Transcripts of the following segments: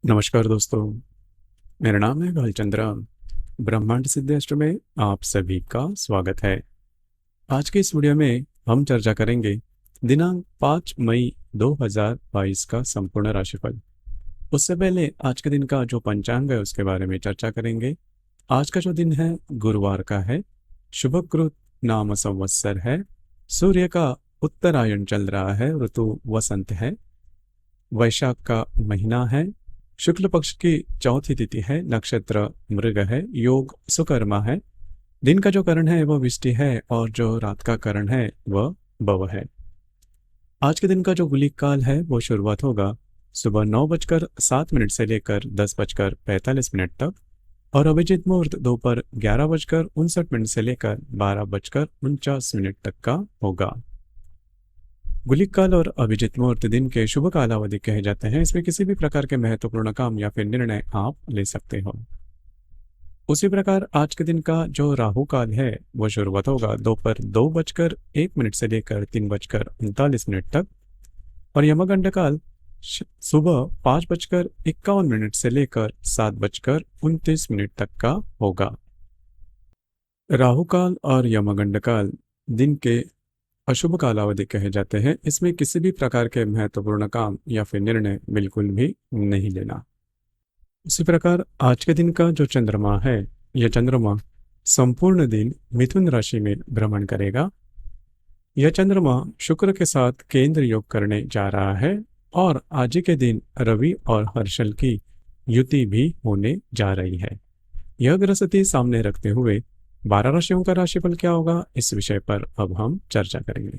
नमस्कार दोस्तों, मेरा नाम है भालचंद्र। ब्रह्मांड सिद्धेश्वर में आप सभी का स्वागत है। आज के इस वीडियो में हम चर्चा करेंगे दिनांक 5 मई 2022 का संपूर्ण राशिफल। उससे पहले आज के दिन का जो पंचांग है उसके बारे में चर्चा करेंगे। आज का जो दिन है गुरुवार का है, शुभकृत नाम संवत्सर है, सूर्य का उत्तरायण चल रहा है, ऋतु वसंत है, वैशाख का महीना है, शुक्ल पक्ष की चौथी तिथि है, नक्षत्र मृग है, योग सुकर्मा है, दिन का जो करण है वह विष्टि है और जो रात का करण है वह भव है। आज के दिन का जो गुलिक काल है वो शुरुआत होगा सुबह 9:07 से लेकर 10:45 तक और अभिजीत मुहूर्त दोपहर 11:59 से लेकर 12:49 तक का होगा। गुलिक काल और अभिजीत मुहूर्त दिन के शुभ कालावधि कहे जाते हैं। इसमें किसी भी प्रकार के महत्वपूर्ण काम या फिर निर्णय आप ले सकते हो। उसी प्रकार आज के दिन का जो राहु काल है वो शुरुआत होगा दोपहर 2:01 से लेकर 3:39 तक और यमगंड काल सुबह 5:51 से लेकर 7:29 तक का होगा। राहु काल और यमगंड काल दिन के अशुभ कालावधि कहे जाते हैं। इसमें किसी भी प्रकार के महत्वपूर्ण काम या फिर निर्णय बिल्कुल भी नहीं लेना। उसी प्रकार आज के दिन का जो चंद्रमा है, यह चंद्रमा संपूर्ण दिन मिथुन राशि में भ्रमण करेगा। यह चंद्रमा शुक्र के साथ केंद्र योग करने जा रहा है और आज के दिन रवि और हर्षल की युति भी होने जा रही है। यह ग्रहस्थिति सामने रखते हुए 12 राशियों का राशिफल क्या होगा, इस विषय पर अब हम चर्चा करेंगे।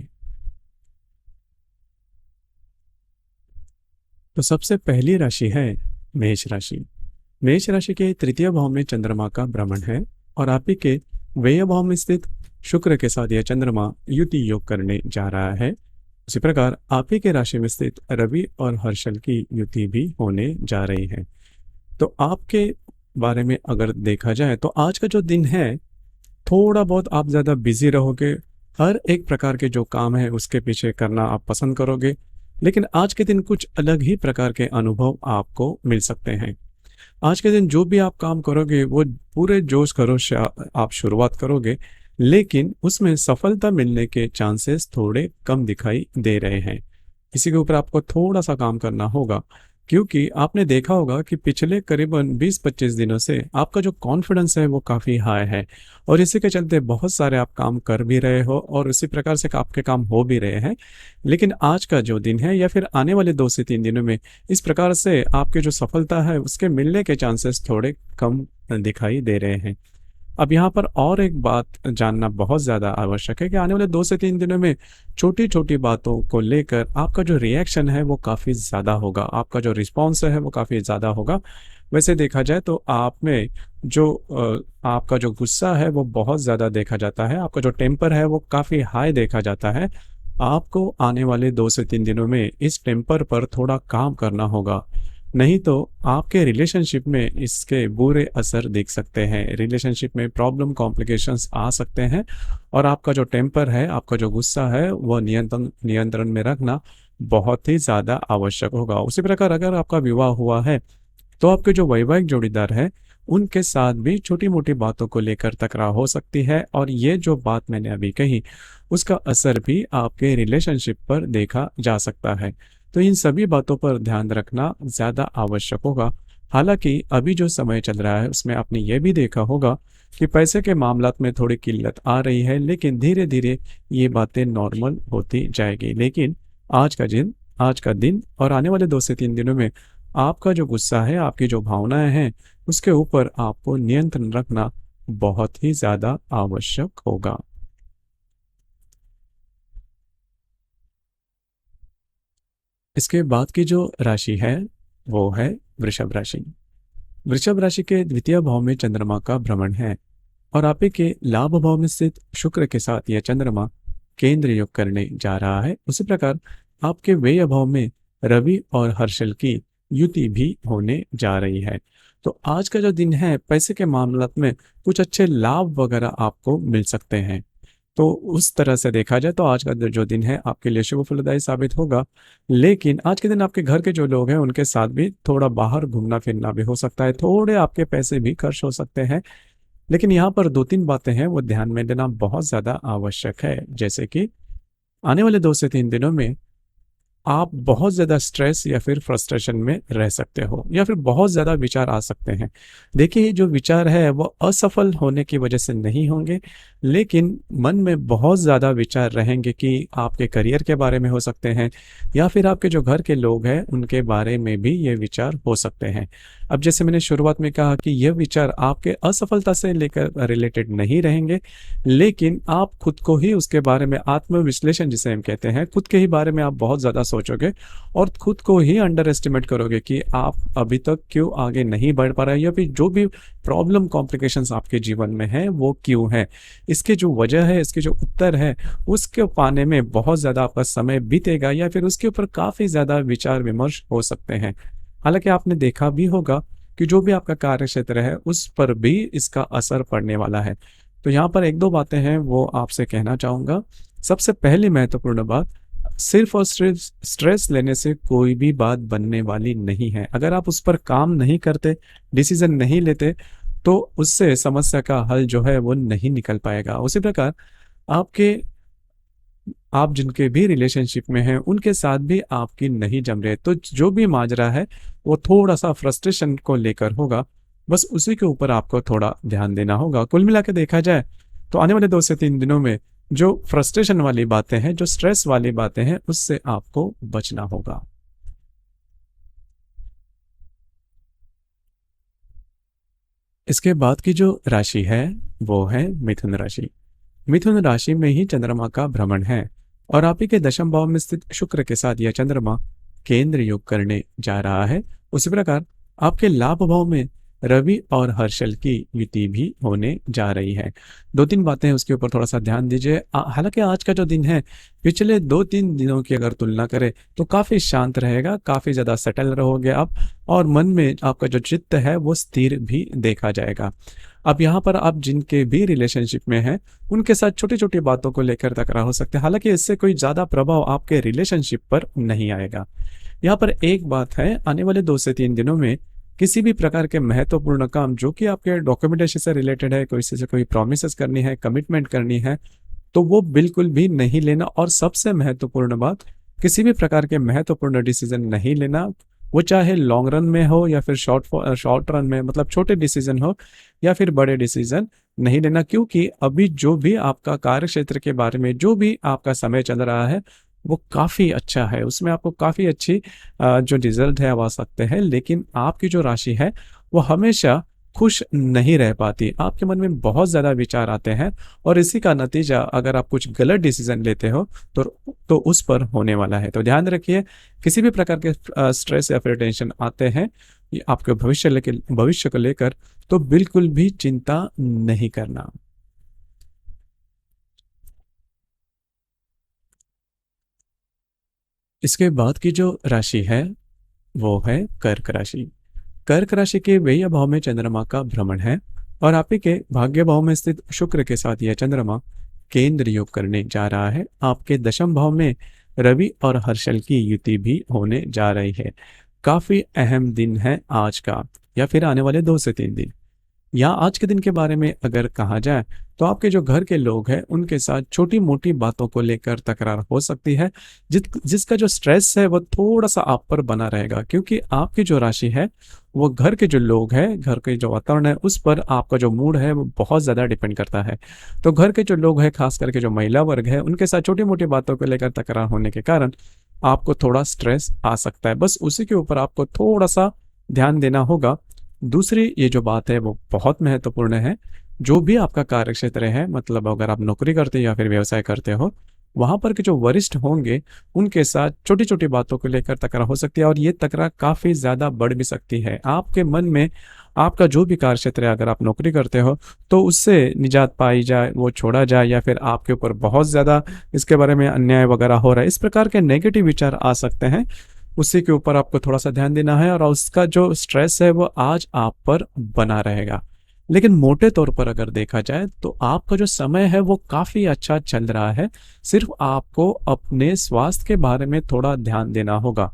तो सबसे पहली राशि है मेष राशि। मेष राशि के तृतीय भाव में चंद्रमा का भ्रमण है और आप ही के व्यय भाव में स्थित शुक्र के साथ यह चंद्रमा युति योग करने जा रहा है। उसी प्रकार आप ही के राशि में स्थित रवि और हर्षल की युति भी होने जा रही है। तो आपके बारे में अगर देखा जाए तो आज का जो दिन है थोड़ा बहुत आप ज़्यादा बिजी रहोगे। हर एक प्रकार के जो काम है उसके पीछे करना आप पसंद करोगे, लेकिन आज के दिन कुछ अलग ही प्रकार के अनुभव आपको मिल सकते हैं। आज के दिन जो भी आप काम करोगे वो पूरे जोश खरोश से आप शुरुआत करोगे, लेकिन उसमें सफलता मिलने के चांसेस थोड़े कम दिखाई दे रहे हैं। इसी के ऊपर आपको थोड़ा सा काम करना होगा, क्योंकि आपने देखा होगा कि पिछले करीबन 20-25 दिनों से आपका जो कॉन्फिडेंस है वो काफ़ी हाई है और इसी के चलते बहुत सारे आप काम कर भी रहे हो और उसी प्रकार से आपके काम हो भी रहे हैं। लेकिन आज का जो दिन है या फिर आने वाले 2 से 3 दिनों में इस प्रकार से आपकी जो सफलता है उसके मिलने के चांसेस थोड़े कम दिखाई दे रहे हैं। अब यहाँ पर और एक बात जानना बहुत ज़्यादा आवश्यक है कि आने वाले 2 से 3 दिनों में छोटी छोटी बातों को लेकर आपका जो रिएक्शन है वो काफ़ी ज़्यादा होगा, आपका जो रिस्पॉन्स है वो काफ़ी ज़्यादा होगा। वैसे देखा जाए तो आप में जो आपका जो गुस्सा है वो बहुत ज़्यादा देखा जाता है, आपका जो टेम्पर है वो काफ़ी हाई देखा जाता है। आपको आने वाले 2 से 3 दिनों में इस टेम्पर पर थोड़ा काम करना होगा, नहीं तो आपके रिलेशनशिप में इसके बुरे असर दिख सकते हैं। रिलेशनशिप में प्रॉब्लम कॉम्प्लिकेशंस आ सकते हैं और आपका जो टेम्पर है, आपका जो गुस्सा है वह नियंत्रण में रखना बहुत ही ज़्यादा आवश्यक होगा। उसी प्रकार अगर आपका विवाह हुआ है तो आपके जो वैवाहिक जोड़ीदार है उनके साथ भी छोटी मोटी बातों को लेकर तकरार हो सकती है और ये जो बात मैंने अभी कही उसका असर भी आपके रिलेशनशिप पर देखा जा सकता है। तो इन सभी बातों पर ध्यान रखना ज़्यादा आवश्यक होगा। हालांकि अभी जो समय चल रहा है उसमें आपने ये भी देखा होगा कि पैसे के मामलात में थोड़ी किल्लत आ रही है, लेकिन धीरे धीरे ये बातें नॉर्मल होती जाएगी। लेकिन आज का दिन और आने वाले 2 से 3 दिनों में आपका जो गुस्सा है, आपकी जो भावनाएं हैं, उसके ऊपर आपको नियंत्रण रखना बहुत ही ज़्यादा आवश्यक होगा। इसके बाद की जो राशि है वो है वृषभ राशि। वृषभ राशि के द्वितीय भाव में चंद्रमा का भ्रमण है और आप ही के लाभ भाव में स्थित शुक्र के साथ यह चंद्रमा केंद्र योग करने जा रहा है। उसी प्रकार आपके व्यय भाव में रवि और हर्षल की युति भी होने जा रही है। तो आज का जो दिन है पैसे के मामला में कुछ अच्छे लाभ वगैरह आपको मिल सकते हैं। तो उस तरह से देखा जाए तो आज का जो दिन है आपके लिए शुभ फलदायी साबित होगा। लेकिन आज के दिन आपके घर के जो लोग हैं उनके साथ भी थोड़ा बाहर घूमना फिरना भी हो सकता है, थोड़े आपके पैसे भी खर्च हो सकते हैं। लेकिन यहाँ पर 2-3 बातें हैं वो ध्यान में देना बहुत ज़्यादा आवश्यक है। जैसे कि आने वाले 2 से 3 दिनों में आप बहुत ज़्यादा स्ट्रेस या फिर फ्रस्ट्रेशन में रह सकते हो, या फिर बहुत ज़्यादा विचार आ सकते हैं। देखिए, जो विचार है वो असफल होने की वजह से नहीं होंगे, लेकिन मन में बहुत ज़्यादा विचार रहेंगे कि आपके करियर के बारे में हो सकते हैं, या फिर आपके जो घर के लोग हैं उनके बारे में भी ये विचार हो सकते हैं। अब जैसे मैंने शुरुआत में कहा कि यह विचार आपके असफलता से लेकर रिलेटेड नहीं रहेंगे, लेकिन आप खुद को ही उसके बारे में आत्मविश्लेषण जिसे हम कहते हैं, खुद के ही बारे में आप बहुत ज़्यादा सोचोगे और खुद को ही अंडर एस्टिमेट करोगे कि आप अभी तक क्यों आगे नहीं बढ़ पा रहे, या फिर जो भी प्रॉब्लम कॉम्प्लिकेशंस आपके जीवन में है वो क्यों है। इसके जो वजह है, इसके जो उत्तर है, उसके पाने में बहुत ज़्यादा आपका समय बीतेगा, या फिर उसके ऊपर काफ़ी ज़्यादा विचार विमर्श हो सकते हैं। हालांकि आपने देखा भी होगा कि जो भी आपका कार्य क्षेत्र है उस पर भी इसका असर पड़ने वाला है। तो यहाँ पर 1-2 बातें हैं वो आपसे कहना चाहूँगा। सबसे पहली महत्वपूर्ण बात, सिर्फ और सिर्फ स्ट्रेस लेने से कोई भी बात बनने वाली नहीं है। अगर आप उस पर काम नहीं करते, डिसीजन नहीं लेते, तो उससे समस्या का हल जो है वो नहीं निकल पाएगा। उसी प्रकार आपके आप जिनके भी रिलेशनशिप में हैं उनके साथ भी आपकी नहीं जम रहे, तो जो भी माजरा है वो थोड़ा सा फ्रस्ट्रेशन को लेकर होगा। बस उसी के ऊपर आपको थोड़ा ध्यान देना होगा। कुल मिला के देखा जाए तो आने वाले 2 से 3 दिनों में जो फ्रस्ट्रेशन वाली बातें हैं, जो स्ट्रेस वाली बातें हैं, उससे आपको बचना होगा। इसके बाद की जो राशि है वो है मिथुन राशि। मिथुन राशि में ही चंद्रमा का भ्रमण है, और आप ही के दशम भाव में स्थित शुक्र के साथ यह चंद्रमा केंद्र योग करने जा रहा है। उसी प्रकार आपके लाभ भाव में रवि और हर्षल की युति भी होने जा रही है। 2-3 बातें हैं उसके ऊपर थोड़ा सा ध्यान दीजिए। हालांकि आज का जो दिन है पिछले 2-3 दिनों की अगर तुलना करें तो काफी शांत रहेगा, काफी ज्यादा सेटल रहोगे आप, और मन में आपका जो चित्त है वो स्थिर भी देखा जाएगा। अब यहाँ पर आप जिनके भी रिलेशनशिप में हैं उनके साथ छोटी छोटी बातों को लेकर तकरार हो सकते हैं। हालांकि इससे कोई ज्यादा प्रभाव आपके रिलेशनशिप पर नहीं आएगा। यहाँ पर एक बात है, आने वाले 2 से 3 दिनों में किसी भी प्रकार के महत्वपूर्ण काम जो कि आपके डॉक्यूमेंटेशन से रिलेटेड है, किसी से कोई प्रॉमिसेस करनी है, कमिटमेंट करनी है, तो वो बिल्कुल भी नहीं लेना। और सबसे महत्वपूर्ण बात, किसी भी प्रकार के महत्वपूर्ण डिसीजन नहीं लेना, वो चाहे लॉन्ग रन में हो या फिर शॉर्ट रन में, मतलब छोटे डिसीजन हो या फिर बड़े डिसीजन नहीं लेना। क्योंकि अभी जो भी आपका कार्य क्षेत्र के बारे में जो भी आपका समय चल रहा है वो काफ़ी अच्छा है, उसमें आपको काफ़ी अच्छी जो रिजल्ट है वो आ सकते हैं। लेकिन आपकी जो राशि है वो हमेशा खुश नहीं रह पाती, आपके मन में बहुत ज़्यादा विचार आते हैं, और इसी का नतीजा अगर आप कुछ गलत डिसीजन लेते हो तो उस पर होने वाला है। तो ध्यान रखिए, किसी भी प्रकार के स्ट्रेस या फिर टेंशन आते हैं ये आपके भविष्य को लेकर, तो बिल्कुल भी चिंता नहीं करना। इसके बाद की जो राशि है वो है कर्क राशि। कर्क राशि के व्यय भाव में चंद्रमा का भ्रमण है, और आप ही के भाग्य भाव में स्थित शुक्र के साथ यह चंद्रमा केंद्र योग करने जा रहा है। आपके दशम भाव में रवि और हर्षल की युति भी होने जा रही है। काफी अहम दिन है आज का, या फिर आने वाले 2 से 3 दिन। या आज के दिन के बारे में अगर कहा जाए तो आपके जो घर के लोग हैं उनके साथ छोटी मोटी बातों को लेकर तकरार हो सकती है, जिसका जो स्ट्रेस है वो थोड़ा सा आप पर बना रहेगा। क्योंकि आपकी जो राशि है वो घर के जो लोग हैं, घर के जो वातावरण है, उस पर आपका जो मूड है वो बहुत ज़्यादा डिपेंड करता है। तो घर के जो लोग हैं, खास करके जो महिला वर्ग है, उनके साथ छोटी मोटी बातों को लेकर तकरार होने के कारण आपको थोड़ा स्ट्रेस आ सकता है। बस उसी के ऊपर आपको थोड़ा सा ध्यान देना होगा। दूसरी ये जो बात है वो बहुत महत्वपूर्ण है। जो भी आपका कार्य क्षेत्र है, मतलब अगर आप नौकरी करते हो या फिर व्यवसाय करते हो, वहां पर के जो वरिष्ठ होंगे उनके साथ छोटी छोटी बातों को लेकर तकरार हो सकती है, और ये तकरार काफी ज्यादा बढ़ भी सकती है। आपके मन में आपका जो भी कार्य क्षेत्र है, अगर आप नौकरी करते हो तो उससे निजात पाई जाए, वो छोड़ा जाए, या फिर आपके ऊपर बहुत ज्यादा इसके बारे में अन्याय वगैरह हो रहा है, इस प्रकार के नेगेटिव विचार आ सकते हैं। उसी के ऊपर आपको थोड़ा सा ध्यान देना है, और उसका जो स्ट्रेस है वो आज आप पर बना रहेगा। लेकिन मोटे तौर पर अगर देखा जाए तो आपका जो समय है वो काफ़ी अच्छा चल रहा है। सिर्फ़ आपको अपने स्वास्थ्य के बारे में थोड़ा ध्यान देना होगा।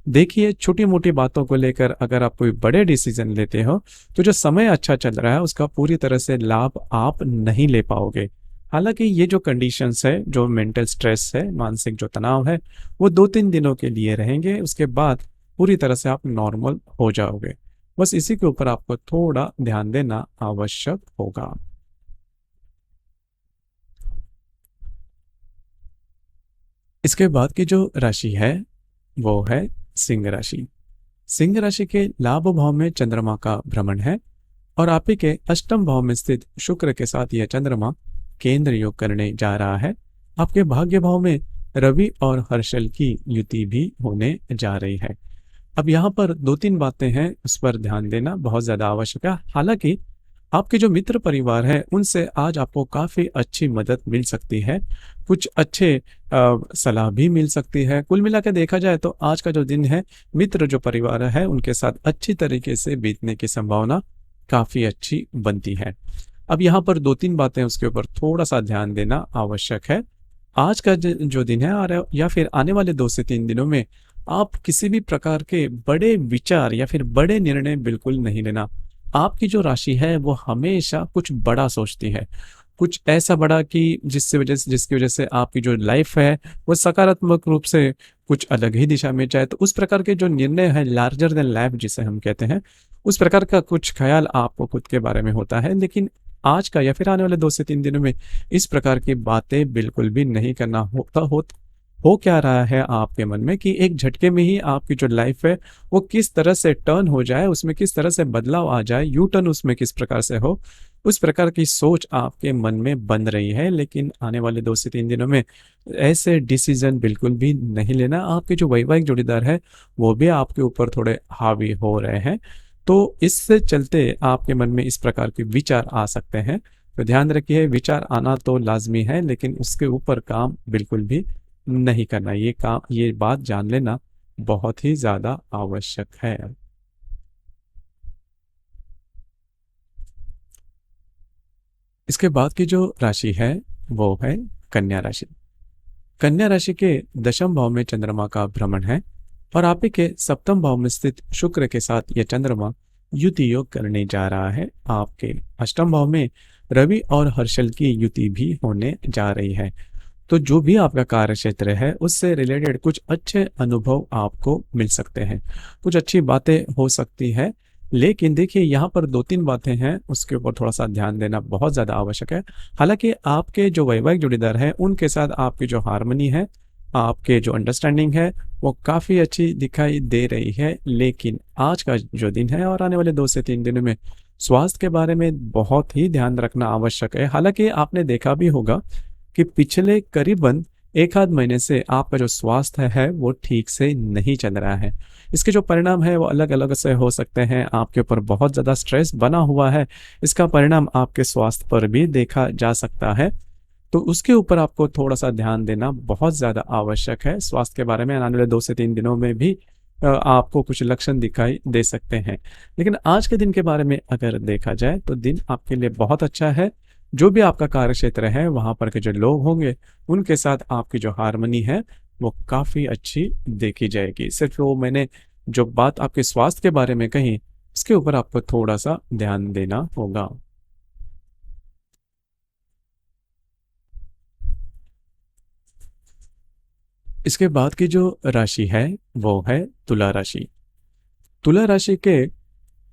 देखिए, छोटी-मोटी बातों को लेकर अगर आप कोई बड़े डिसीज़न लेते हो, तो जो समय अच्छा चल रहा है उसका पूरी तरह से लाभ आप नहीं ले पाओगे। हालाँकि ये जो कंडीशंस है, जो मेंटल स्ट्रेस है, मानसिक जो तनाव है, वो 2-3 दिनों के लिए रहेंगे, उसके बाद पूरी तरह से आप नॉर्मल हो जाओगे। बस इसी के ऊपर आपको थोड़ा ध्यान देना आवश्यक होगा। इसके बाद की जो राशि है, वो है सिंह राशि। सिंह राशि के लाभ भाव में चंद्रमा का भ्रमण है और आप ही के अष्टम भाव में स्थित शुक्र के साथ यह चंद्रमा केंद्र योग करने जा रहा है। आपके भाग्य भाव में रवि और हर्षल की युति भी होने जा रही है। अब यहाँ पर 2-3 बातें हैं, उस पर ध्यान देना बहुत ज़्यादा आवश्यक है। हालाँकि आपके जो मित्र परिवार हैं, उनसे आज आपको काफ़ी अच्छी मदद मिल सकती है। कुछ अच्छे सलाह भी मिल सकती है। कुल मिला के देखा जाए तो आज का जो दिन है, मित्र जो परिवार है, उनके साथ अच्छी तरीके से बीतने की संभावना काफ़ी अच्छी बनती है। अब यहाँ पर 2-3 बातें उसके ऊपर थोड़ा-सा ध्यान देना आवश्यक है। आज का जो दिन है और या फिर आने वाले 2 से 3 दिनों में आप किसी भी प्रकार के बड़े विचार या फिर बड़े निर्णय बिल्कुल नहीं लेना। आपकी जो राशि है वो हमेशा कुछ बड़ा सोचती है। कुछ ऐसा बड़ा कि जिसकी वज़ह से आपकी जो लाइफ़ है वो सकारात्मक रूप से कुछ अलग ही दिशा में जाए। तो उस प्रकार के जो निर्णय हैं लार्जर दैन लाइफ़ जिसे हम कहते हैं, उस प्रकार का कुछ ख़्याल आपको खुद के बारे में होता है। लेकिन आज का या फिर आने वाले 2 से 3 दिनों में इस प्रकार की बातें बिल्कुल भी नहीं करना हो क्या रहा है आपके मन में कि एक झटके में ही आपकी जो लाइफ है वो किस तरह से टर्न हो जाए, उसमें किस तरह से बदलाव आ जाए, यू टर्न उसमें किस प्रकार से हो, उस प्रकार की सोच आपके मन में बन रही है। लेकिन आने वाले 2 से 3 दिनों में ऐसे डिसीजन बिल्कुल भी नहीं लेना। आपके जो वैवाहिक जोड़ीदार है वो भी आपके ऊपर थोड़े हावी हो रहे हैं। तो इससे चलते आपके मन में इस प्रकार के विचार आ सकते हैं। तो ध्यान रखिए, विचार आना तो लाज़मी है लेकिन उसके ऊपर काम बिल्कुल भी नहीं करना। ये बात जान लेना बहुत ही ज़्यादा आवश्यक है। इसके बाद की जो राशि है वो है कन्या राशि। कन्या राशि के दशम भाव में चंद्रमा का भ्रमण है और आप ही के सप्तम भाव में स्थित शुक्र के साथ यह चंद्रमा युति योग करने जा रहा है। आपके अष्टम भाव में रवि और हर्षल की युति भी होने जा रही है। तो जो भी आपका कार्य क्षेत्र है उससे रिलेटेड कुछ अच्छे अनुभव आपको मिल सकते हैं, कुछ अच्छी बातें हो सकती है। लेकिन देखिए, यहाँ पर 2-3 बातें हैं, उसके ऊपर थोड़ा सा ध्यान देना बहुत ज़्यादा आवश्यक है। हालांकि आपके जो वैवाहिक जोड़ीदार हैं उनके साथ आपकी जो हारमोनी है, आपके जो अंडरस्टैंडिंग है वो काफ़ी अच्छी दिखाई दे रही है। लेकिन आज का जो दिन है और आने वाले 2 से 3 दिनों में स्वास्थ्य के बारे में बहुत ही ध्यान रखना आवश्यक है। हालांकि आपने देखा भी होगा कि पिछले करीबन 1 आध महीने से आपका जो स्वास्थ्य है वो ठीक से नहीं चल रहा है। इसके जो परिणाम है वो अलग-अलग से हो सकते हैं। आपके ऊपर बहुत ज़्यादा स्ट्रेस बना हुआ है, इसका परिणाम आपके स्वास्थ्य पर भी देखा जा सकता है। तो उसके ऊपर आपको थोड़ा-सा ध्यान देना बहुत ज़्यादा आवश्यक है। स्वास्थ्य के बारे में आने वाले 2 से 3 दिनों में भी आपको कुछ लक्षण दिखाई दे सकते हैं। लेकिन आज के दिन के बारे में अगर देखा जाए तो दिन आपके लिए बहुत अच्छा है। जो भी आपका कार्यक्षेत्र है वहाँ पर के जो लोग होंगे उनके साथ आपकी जो हार्मनी है वो काफ़ी अच्छी देखी जाएगी। सिर्फ वो मैंने जो बात आपके स्वास्थ्य के बारे में कही, इसके ऊपर आपको थोड़ा-सा ध्यान देना होगा। इसके बाद की जो राशि है वो है तुला राशि। तुला राशि के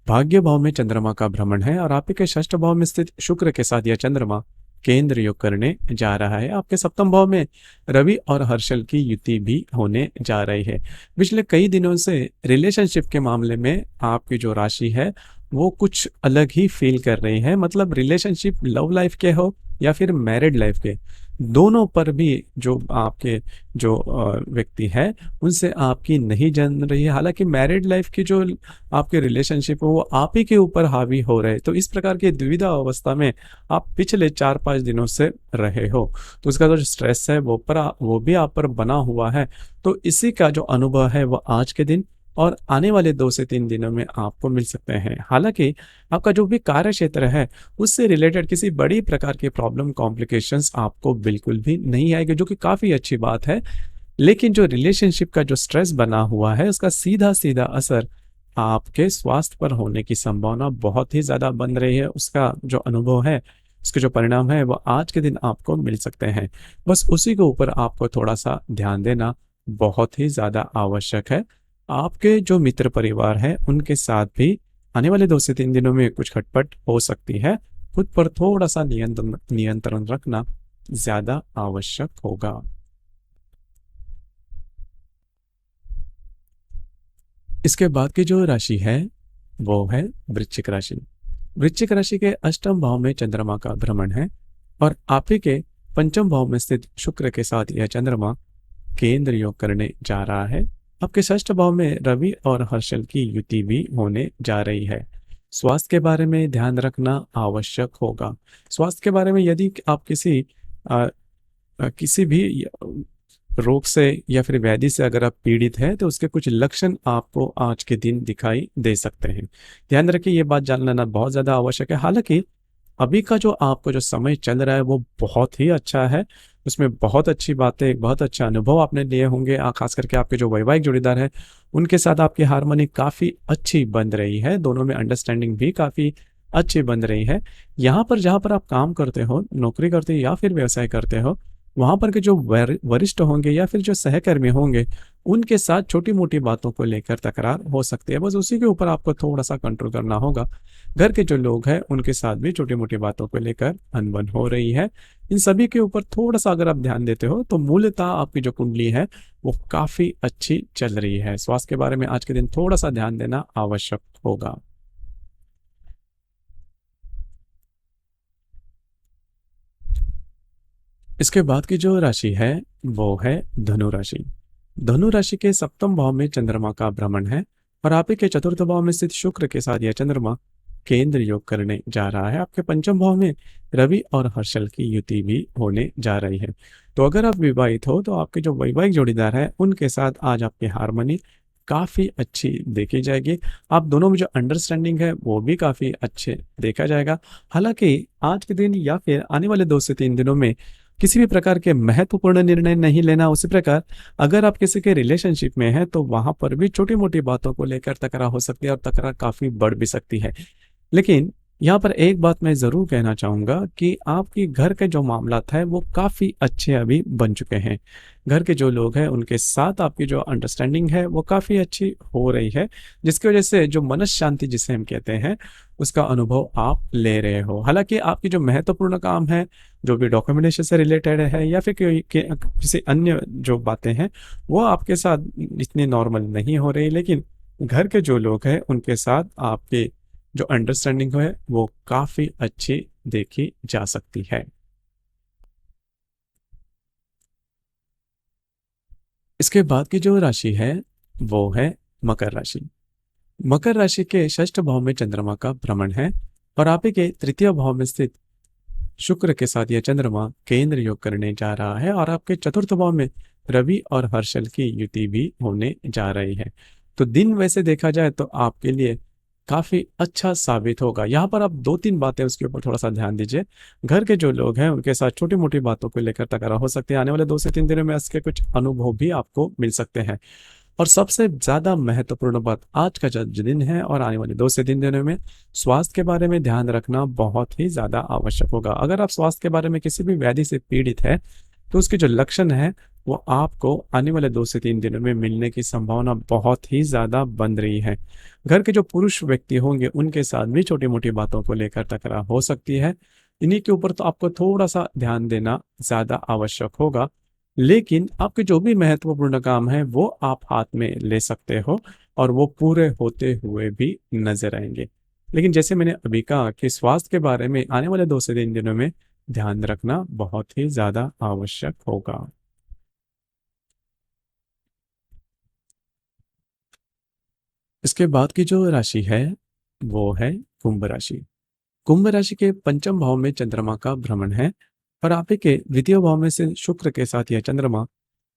भाग्य भाव में चंद्रमा का भ्रमण है और आपके षष्ठ भाव में स्थित शुक्र के साथ यह चंद्रमा केंद्र योग करने जा रहा है। आपके सप्तम भाव में रवि और हर्षल की युति भी होने जा रही है। पिछले कई दिनों से रिलेशनशिप के मामले में आपकी जो राशि है वो कुछ अलग ही फील कर रही है। मतलब रिलेशनशिप लव लाइफ के हो या फिर मैरिड लाइफ के, दोनों पर भी जो आपके जो व्यक्ति है उनसे आपकी नहीं जम रही है। हालांकि मैरिड लाइफ की जो आपके रिलेशनशिप है वो आप ही के ऊपर हावी हो रहे, तो इस प्रकार की द्विधा अवस्था में आप पिछले 4-5 दिनों से रहे हो। तो उसका जो स्ट्रेस है वो भी आप पर बना हुआ है। तो इसी का जो अनुभव है वो आज के दिन और आने वाले 2 से 3 दिनों में आपको मिल सकते हैं। हालाँकि आपका जो भी कार्य क्षेत्र है, उससे रिलेटेड किसी बड़ी प्रकार की प्रॉब्लम, कॉम्प्लिकेशंस आपको बिल्कुल भी नहीं आएगी, जो कि काफ़ी अच्छी बात है। लेकिन जो रिलेशनशिप का जो स्ट्रेस बना हुआ है, उसका सीधा-सीधा असर आपके स्वास्थ्य पर होने की संभावना बहुत ही ज़्यादा बन रही है। उसका जो अनुभव है, उसके जो परिणाम है, वो आज के दिन आपको मिल सकते हैं। बस उसी के ऊपर आपको थोड़ा-सा ध्यान देना बहुत ही ज़्यादा आवश्यक है। आपके जो मित्र परिवार हैं, उनके साथ भी आने वाले 2 से 3 दिनों में कुछ खटपट हो सकती है। खुद पर थोड़ा-सा नियंत्रण नियंत्रण रखना ज़्यादा आवश्यक होगा। इसके बाद की जो राशि है, वो है वृश्चिक राशि। वृश्चिक राशि के अष्टम भाव में चंद्रमा का भ्रमण है और आप ही के पंचम भाव में स्थित शुक्र के साथ यह चंद्रमा केंद्र योग करने जा रहा है। आपके षष्ठ भाव में रवि और हर्षल की युति भी होने जा रही है। स्वास्थ्य के बारे में ध्यान रखना आवश्यक होगा। स्वास्थ्य के बारे में यदि आप अ, किसी भी रोग से या फिर व्याधि से अगर आप पीड़ित हैं तो उसके कुछ लक्षण आपको आज के दिन दिखाई दे सकते हैं। ध्यान रखिए, ये बात जान लेना बहुत ज़्यादा आवश्यक है। हालाँकि अभी का जो आपको जो समय चल रहा है वो बहुत ही अच्छा है। उसमें बहुत अच्छी बातें, बहुत अच्छा अनुभव आपने लिए होंगे। ख़ास करके आपके जो वैवाहिक जोड़ीदार हैं, उनके साथ आपकी हार्मनी काफ़ी अच्छी बन रही है। दोनों में अंडरस्टैंडिंग भी काफ़ी अच्छी बन रही है। यहाँ पर जहाँ पर आप काम करते हो, नौकरी करते हो या फिर व्यवसाय करते हो, वहाँ पर के जो वरिष्ठ होंगे या फिर जो सहकर्मी होंगे, उनके साथ छोटी-मोटी बातों को लेकर तकरार हो सकती है। बस उसी के ऊपर आपको थोड़ा-सा कंट्रोल करना होगा। घर के जो लोग हैं, उनके साथ भी छोटी-मोटी बातों को लेकर अनबन हो रही है। इन सभी के ऊपर थोड़ा-सा अगर आप ध्यान देते हो, तो मूलतः आपकी जो कुंडली है, वो काफ़ी अच्छी चल रही है। स्वास्थ्य के बारे में आज के दिन थोड़ा-सा ध्यान देना आवश्यक होगा। इसके बाद की जो राशि है, वो है धनु राशि। धनु राशि के सप्तम भाव में चंद्रमा का भ्रमण है और आप ही के चतुर्थ भाव में स्थित शुक्र के साथ यह चंद्रमा केंद्र योग करने जा रहा है। आपके पंचम भाव में रवि और हर्षल की युति भी होने जा रही है। तो अगर आप विवाहित हो तो आपके जो वैवाहिक जोड़ीदार है, उनके साथ आज आपकी हार्मनी काफ़ी अच्छी देखी जाएगी। आप दोनों में जो अंडरस्टैंडिंग है वो भी काफ़ी अच्छे देखा जाएगा। हालाँकि आज के दिन या फिर आने वाले 2 से 3 दिनों में किसी भी प्रकार के महत्वपूर्ण निर्णय नहीं लेना। उसी प्रकार अगर आप किसी के रिलेशनशिप में हैं तो वहाँ पर भी छोटी-मोटी बातों को लेकर तकरार हो सकती है और तकरार काफ़ी बढ़ भी सकती है। लेकिन यहाँ पर एक बात मैं ज़रूर कहना चाहूँगा कि आपके घर के जो मामलात हैं वो काफ़ी अच्छे अभी बन चुके हैं। घर के जो लोग हैं उनके साथ आपकी जो अंडरस्टैंडिंग है वो काफ़ी अच्छी हो रही है, जिसकी वज़ह से जो मनःशांति जिसे हम कहते हैं, उसका अनुभव आप ले रहे हो। हालाँकि आपकी जो महत्वपूर्ण काम है, जो भी डॉक्यूमेंटेशन से रिलेटेड है या फिर कोई के किसी अन्य जो बातें हैं, वो आपके साथ इतनी नॉर्मल नहीं हो रही, लेकिन घर के जो लोग हैं उनके साथ आपकी जो अंडरस्टैंडिंग है वो काफ़ी अच्छी देखी जा सकती है। इसके बाद की जो राशि है वो है मकर राशि। मकर राशि के षष्ठ भाव में चंद्रमा का भ्रमण है और आप ही के तृतीय भाव में स्थित शुक्र के साथ यह चंद्रमा केंद्र योग करने जा रहा है और आपके चतुर्थ भाव में रवि और हर्षल की युति भी होने जा रही है। तो दिन वैसे देखा जाए तो आपके लिए काफी अच्छा साबित होगा। यहाँ पर आप 2-3 बातें उसके ऊपर थोड़ा सा ध्यान दीजिए। घर के जो लोग हैं उनके साथ छोटी मोटी बातों को लेकर तकरार हो सकती है। आने वाले 2 से 3 दिनों में इसके कुछ अनुभव भी आपको मिल सकते हैं। और सबसे ज़्यादा महत्वपूर्ण बात, आज का जो दिन है और आने वाले 2 से 3 दिनों में स्वास्थ्य के बारे में ध्यान रखना बहुत ही ज़्यादा आवश्यक होगा। अगर आप स्वास्थ्य के बारे में किसी भी व्याधि से पीड़ित है तो उसके जो लक्षण है वो आपको आने वाले 2 से 3 दिनों में मिलने की संभावना बहुत ही ज़्यादा बन रही है। घर के जो पुरुष व्यक्ति होंगे उनके साथ भी छोटी मोटी बातों को लेकर तकरार हो सकती है। इन्हीं के ऊपर तो आपको थोड़ा सा ध्यान देना ज़्यादा आवश्यक होगा। लेकिन आपके जो भी महत्वपूर्ण काम है वो आप हाथ में ले सकते हो और वो पूरे होते हुए भी नजर आएंगे। लेकिन जैसे मैंने अभी कहा कि स्वास्थ्य के बारे में आने वाले 2 से 3 दिनों में ध्यान रखना बहुत ही ज्यादा आवश्यक होगा। इसके बाद की जो राशि है वो है कुंभ राशि। कुंभ राशि के पंचम भाव में चंद्रमा का भ्रमण है और आप ही के द्वितीय भाव में से शुक्र के साथ यह चंद्रमा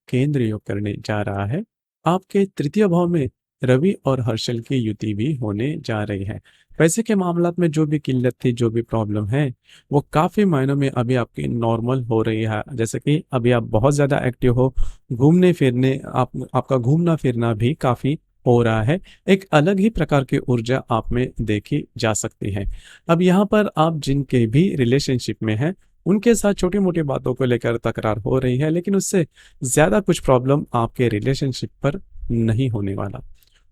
केंद्र योग करने जा रहा है। आपके तृतीय भाव में रवि और हर्षल की युति भी होने जा रही है। पैसे के मामलात में जो भी किल्लत थी, जो भी प्रॉब्लम है, वो काफ़ी मायनों में अभी आपकी नॉर्मल हो रही है। जैसे कि अभी आप बहुत ज़्यादा एक्टिव हो, घूमने-फिरने आपका घूमना-फिरना भी काफ़ी हो रहा है। एक अलग ही प्रकार की ऊर्जा आप में देखी जा सकती है। अब यहाँ पर आप जिनके भी रिलेशनशिप में हैं, उनके साथ छोटी-मोटी बातों को लेकर तकरार हो रही है, लेकिन उससे ज़्यादा कुछ प्रॉब्लम आपके रिलेशनशिप पर नहीं होने वाला।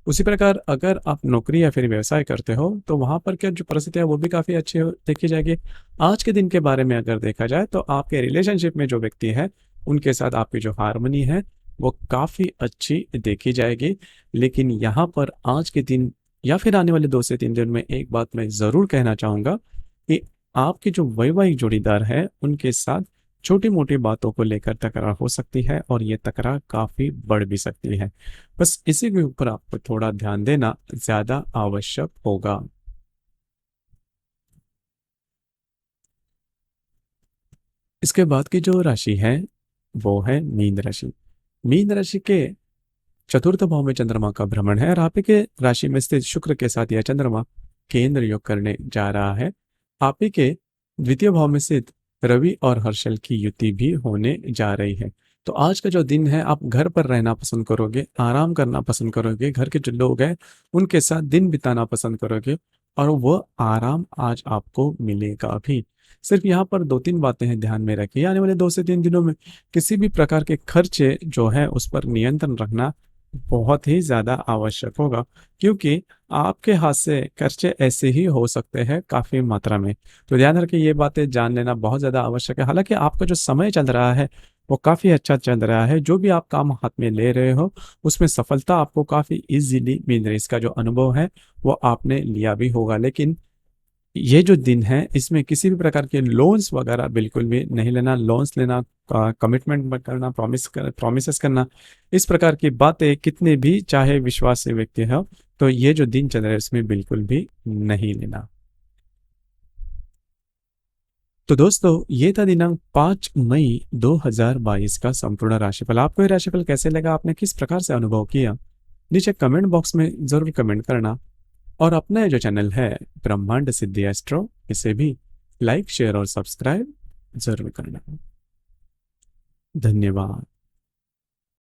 उसी प्रकार अगर आप नौकरी या फिर व्यवसाय करते हो, तो वहाँ पर क्या जो परिस्थिति है वो भी काफ़ी अच्छी हो देखी जाएगी। आज के दिन के बारे में अगर देखा जाए तो आपके रिलेशनशिप में जो व्यक्ति है, उनके साथ आपकी जो हार्मनी है, वो काफ़ी अच्छी देखी जाएगी। लेकिन यहाँ पर आज के दिन या फिर आने वाले 2 से 3 दिन में एक बात मैं ज़रूर कहना चाहूँगा कि आपके जो वैवाहिक जोड़ीदार है, उनके साथ छोटी-मोटी बातों को लेकर तकरार हो सकती है और ये तकरार काफ़ी बढ़ भी सकती है। बस इसी के ऊपर आपको थोड़ा ध्यान देना ज़्यादा आवश्यक होगा। इसके बाद की जो राशि है, वो है मीन राशि। मीन राशि के चतुर्थ भाव में चंद्रमा का भ्रमण है और आप ही के राशि में स्थित शुक्र के साथ यह चंद्रमा केंद्र योग करने जा रहा है। आप ही के द्वितीय भाव में स्थित रवि और हर्षल की युति भी होने जा रही है। तो आज का जो दिन है, आप घर पर रहना पसंद करोगे, आराम करना पसंद करोगे, घर के जो लोग हैं उनके साथ दिन बिताना पसंद करोगे और वह आराम आज आपको मिलेगा भी। सिर्फ यहाँ पर 2-3 बातें हैं, ध्यान में रखिए। आने वाले 2 से 3 दिनों में किसी भी प्रकार के खर्चे जो है उस पर नियंत्रण रखना बहुत ही ज़्यादा आवश्यक होगा, क्योंकि आपके हाथ से खर्चे ऐसे ही हो सकते हैं काफ़ी मात्रा में। तो ध्यान रखिए, ये बातें जान लेना बहुत ज़्यादा आवश्यक है। हालाँकि आपका जो समय चल रहा है, वो काफ़ी अच्छा चल रहा है। जो भी आप काम हाथ में ले रहे हो, उसमें सफलता आपको काफ़ी ईज़िली मिल रही है। इसका जो अनुभव है, वो आपने लिया भी होगा। लेकिन ये जो दिन है, इसमें किसी भी प्रकार के लोन्स वगैरह बिल्कुल भी नहीं लेना। लोन्स लेना, कमिटमेंट मत करना, प्रॉमिसेस करना, इस प्रकार की बातें कितने भी चाहे विश्वासी व्यक्ति हो, तो ये जो दिन चल रहा है इसमें बिल्कुल भी नहीं लेना। तो दोस्तों, ये था दिनांक 5 मई 2022 का संपूर्ण राशिफल। आपको ये राशिफल कैसे लगा, आपने किस प्रकार से अनुभव किया, नीचे कमेंट बॉक्स में जरूर कमेंट करना। और अपना ये जो चैनल है ब्रह्मांड सिद्धि एस्ट्रो, इसे भी लाइक शेयर और सब्सक्राइब जरूर करना। धन्यवाद।